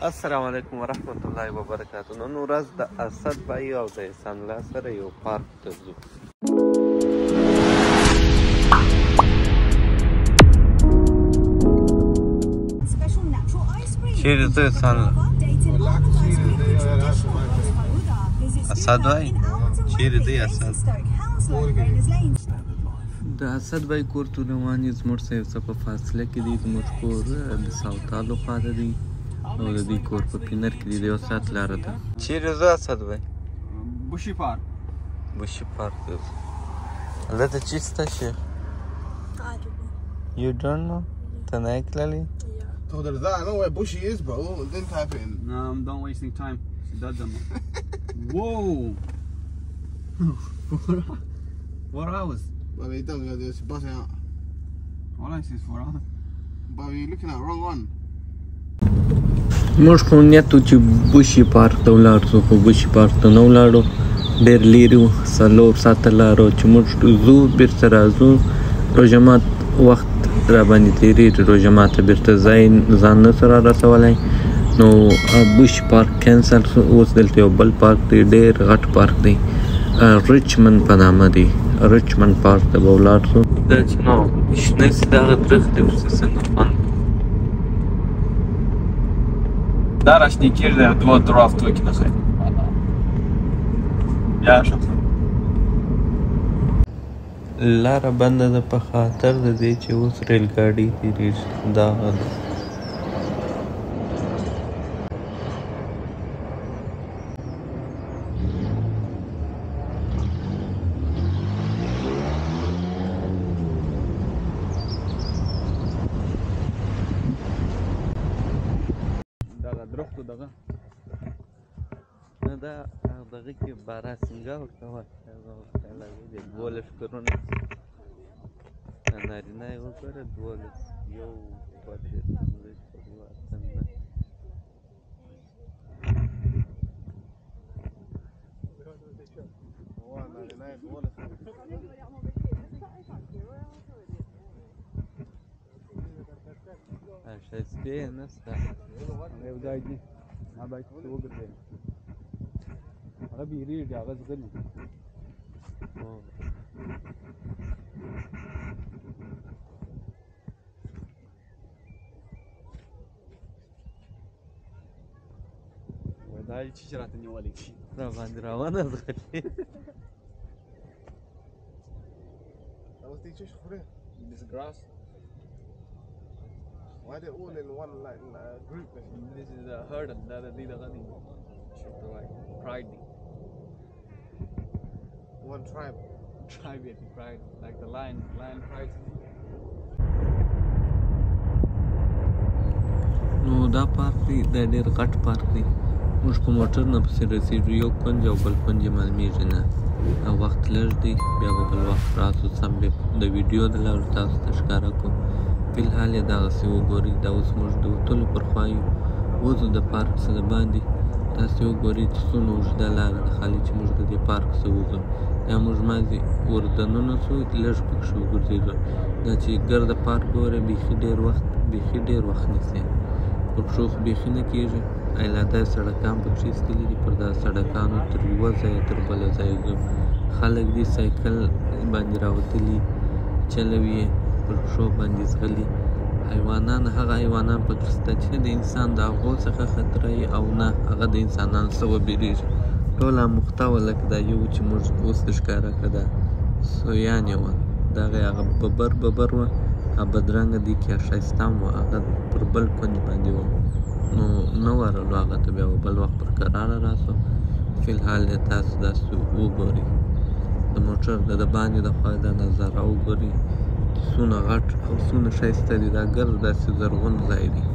السلام علیکم ورحمت الله وبرکاتو. نن ورځ د اسد بای او د احسان الله سره یو پارک ته ځو. چیرې ځو احسان الله؟ اسد بای چیرې دی اسد؟ د اسد بای کور ته روان یو. زموږ څخه یو څه په فاصله کې دی. زموږ کور د ساوتالو خواته دی او د دوی کور په پینر کې دی. د یو ساعت لاره ده. چیرې ځو اسد بای؟ بوشی پارک. بوشی پارک ته ځو. هلته چی شته شیخ؟ You don't know? ته نه یې تللی؟ Told her that. I know where Bushy is, bro. Didn't type it in. No, don't wasting time. She does them. Whoa! 4 hours. But he doesn't go this buzzing out. All I see is 4 hours. But you're looking at the wrong one. موږ خو نیت و چې بوشي پارک ته ولاړ شو، خو بوشي پارک ته نه ولاړو. ډېر لرې و، 4 ساعته لاره وه چې موږ ځو بېرته راځو. روژه مات وخت راباندې تېرېږي. روژه ماته بېرته ځان نه سو رارسولی، نو بوشي پارک کینسل شو. اوس دلته یو بل پارک دی، ډېر غټ پارک دی، ریچمنډ په نامه دی. ریچمنډ پارک ته به ولاړ شو. دا چې نو شنه سي دغه درختې اوس څنګه خوند Dar aș nichir de 2 draft tu ekine khay. Ya شو. لاره بنده ده په خاطر د دې چې اوس ریل ګاډي تېرېږي. دا ده. درختو دغه نه دا دغه کې باراسینګا ورته وایي. هغه د 12 کلونه نارینه یې وګوره. 12 یو 2 شایسته نسته. یو ځای دی ما باید څه وګرځوم. هغه بیریږي، هغه ځغلي. دا چې راته نیولی شي راباندې روانه ځغلي. This grass. Why they all in one like group? This is a herd and the other thing. Should provide pride. One tribe. Tribe yet pride, like the lion pride. نو دا پارک دی، دا ډېر غټ پارک دی. موږ په موټر نه پسې رسېږو، یو کونج او بل کونج یې معلومېږي نه. او وخت لږ دی، بیا به بل وخت راسو سم د ویډیو د لارې تاسو ته ښکاره کړو. فلحال یې دغسې وګورئ. دا اوس موږ د وتلو پر خوا یو، وځو د پارک څخه د باندې. تاسې وګورئ چې څومره اوږده لاره ده، خالي چې موږ د دې پارک څخه وځو. دا موږ مازې ور دننه شو، لږ پکښې وګرځېدو. دا چې ګرده پارک وګورئ، بیخي ډېر وخت نیسي. پر پښو خو بیخي نه کېږي. ایلاده سړکان پکښې ایستلي دي. پر دا سړکانو تر یوه ځایه تر بله ځایه ځو. خلک دي سایکل باندې راوتلي، چلوي یې، پر پښو باندې ځغلي. حیوانان، هغه حیوانان پکې شته چې د انسان د هغو څخه خطره یي او نه هغه د انسانانو څخه وبېرېږي. ټول اموخته وه لکه دا یو چې موږ اوس ښکاره کړه. دا سویانې وه، دغه هغه ببر وه، هغه بدرنګه دي کې ښایسته هم وه. هغه پر بل کونج باندې وه، نو نه ورغلو هغه ته. بیا به بل وخت پر کراره راسو. فلحال یې تاسو داسې وګورئ. د موټر د باندې د خوا دا نظاره وګورئ چې څونه غټ او څونه ښایسته دي. دا ګرد داسې زرغون ځای دی،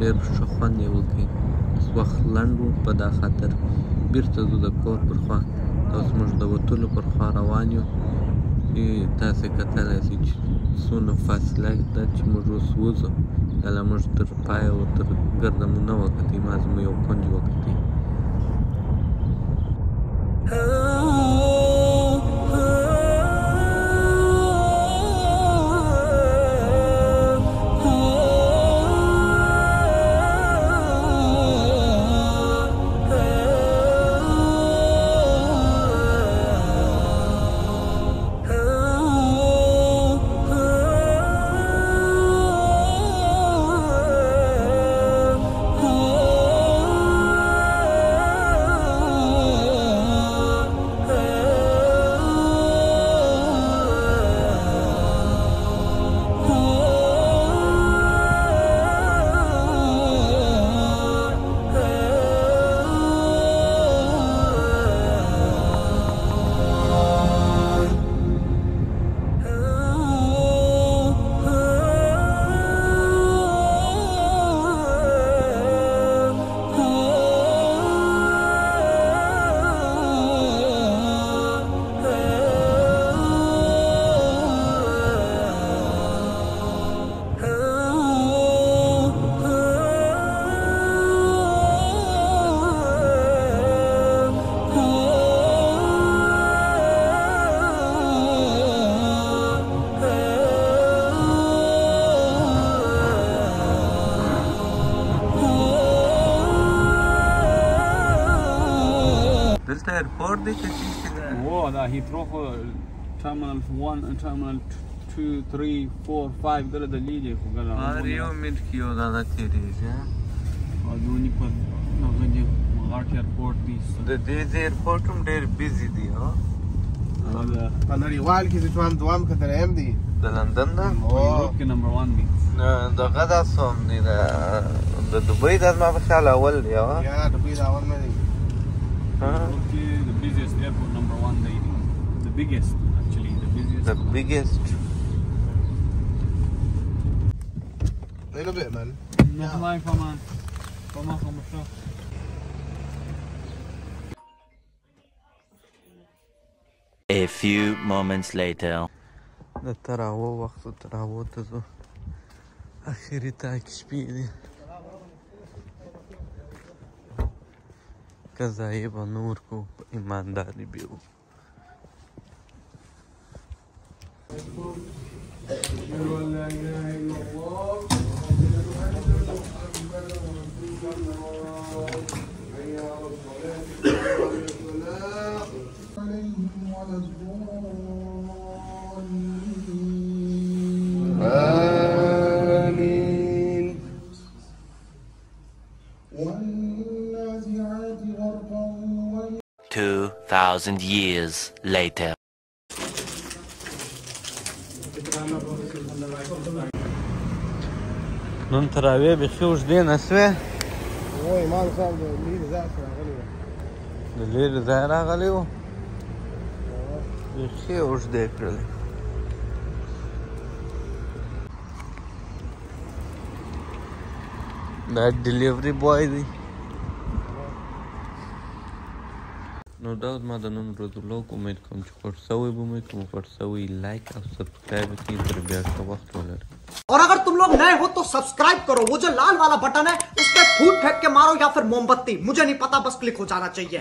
ډېر ښه خوند یې وکړي. اوس وخت لنډ و، په دا خاطر بېرته ځو د کور پر خوا. اوس موږ د وتلو پر خوا روان یو. تاسې کتلی شئ چې څونه فاصله ده چې موږ اوس وځو. دا لا موږ تر پایه و تر ګرده مو نه وکتئ، مازې مو یو کونج وکتئ. دی که چیشته ده वो دا هیترو خو terminal 1 terminal 2 3 4 5 دله د لیدې خو ګل هر یو منټ کې یو دانه تېرېږي او دونی په هغه دی غاټ ایرپورټ دی د دې ایرپورټ هم ډېر بیزي دی ها په نړیوال کې چې هم دوام کتل هم دی د لندن نه یورپ کې نمبر 1 دی دغه دا سوم دی د دوبۍ دا ما په خیال اول دی ها یا دوبۍ دا اول نه دی یورپ کې the busiest airport number 1 دی the biggest actually the biggest little bit man nog maar van man kom maar zo A few moments later. د تراوه وخت تراوه ته زو اخري تاک شپې دي قضایي به نور کو ایمانداري به وو آمين 2,000 years later. نن تراویح بیخي اوږدې نه سوې هو امام صاحب د لیرې ځای څخه راغلی و د لرې ځای راغلی و بیخي اوږدې کړلې دا ډیلیوري بوای دی نو دا ما د نن ورځ ولاګ امید کوم چې خوښ شوی به مې کوم خوښ شوی لایک او سبسکرایب کړئ تر بیا ښه وخت ولرئ और अगर तुम लोग नए हो तो सब्सक्राइब करो वो जो लाल वाला बटन है उस पर फूट फेंक के मारो या फिर मोमबत्ती मुझे नहीं पता बस क्लिक हो जाना चाहिए